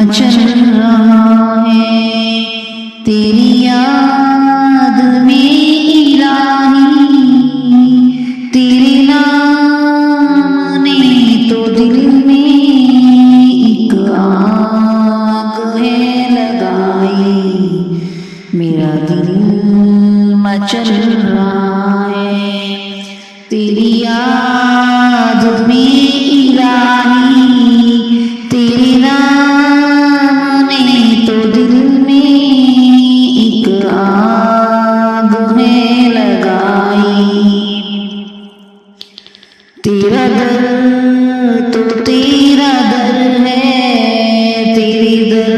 मचल रहा है तेरी याद में इलाही। तेरे नाम ने तो दिल में एक आग है लगाई। मेरा दिल मचल रहा है तेरी याद में इलाही। तेरे नाम ने तो दिल में एक आग है लगाई। तेरा दर तो तेरा दर है तेरे दर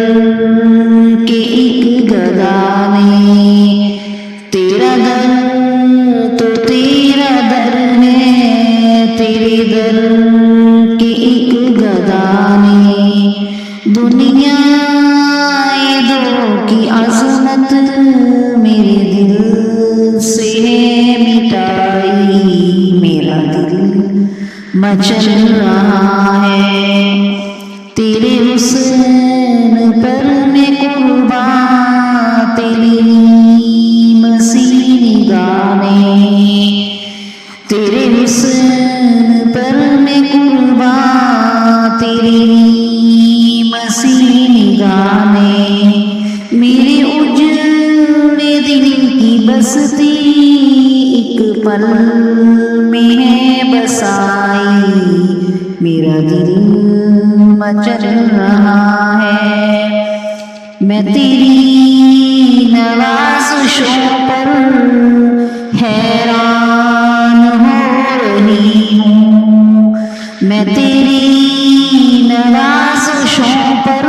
के एक गदा ने। तेरा दर तो तेरा दर है तेरे दर के एक गदा ने। दुनिया ये दो की अजमत मेरे दिल से है मिटाई। मेरा दिल मचल रहा है तेरे हुस्न पर मैं कुर्बान। तेरी मसीह निगाहें तेरे हुस्न पर मैं कुर्बान। तेरी मसीह निगाहें मेरे उजड़े दिल की बसती एक पल में है बसाई। मेरा दिल मचल रहा है मैं तेरी नवाज़िशों पर हैरान हो रही हूँ। मैं तेरी नवाज़िशों पर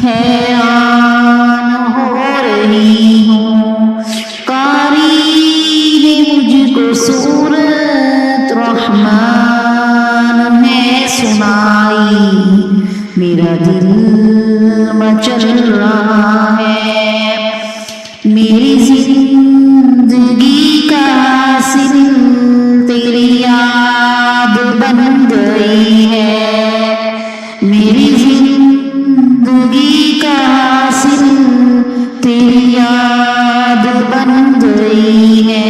हैरान हो रही हूँ। कारी ने मुझको सूरत रहमान में सुनाई। मेरा दिल मचल रहा है मेरी जिंदगी का हासिल तेरी याद बन गई है। मेरी जिंदगी का हासिल तेरी याद बन गई है।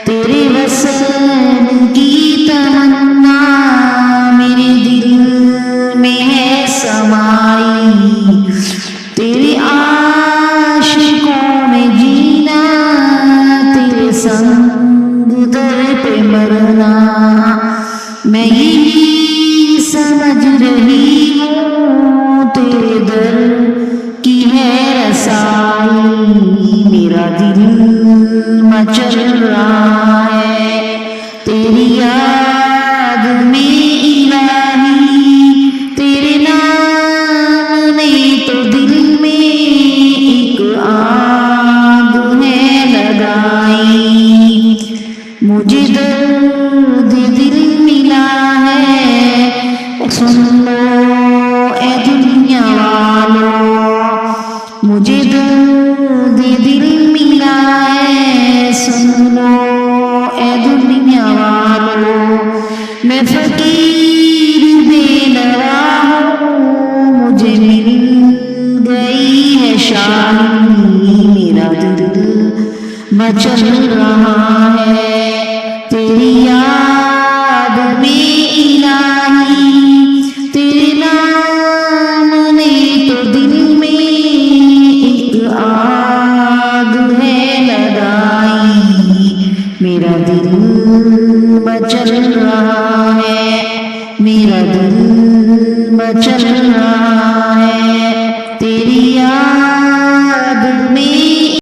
तेरे वसन की तमन्ना मेरे दिल में है समाई। तेरे आशिकों में जीना तेरे संग दर पे मरना। मैं यही समझ रही हूँ तेरे दर की है रसाई। मेरा दिल मचल रहा है तेरी याद में इलाही। तेरे नाम ने तो दिल में एक आग है लगाई। मुझे दर्द दिल मिला है सुन लो ए दुनिया वालों। मुझे दर्द दिल मिला है सुन लो ए दुनिया वालों। मैं फकीर बेनवा हूँ मुझे मिल गई है शाही। मेरा दिल मचल रहा है तेरी याद में इलाही। तेरे नाम ने तो दिल में एक आग है लगाई। मेरा दिल मचल रहा है मेरा दिल मचल रहा है तेरी याद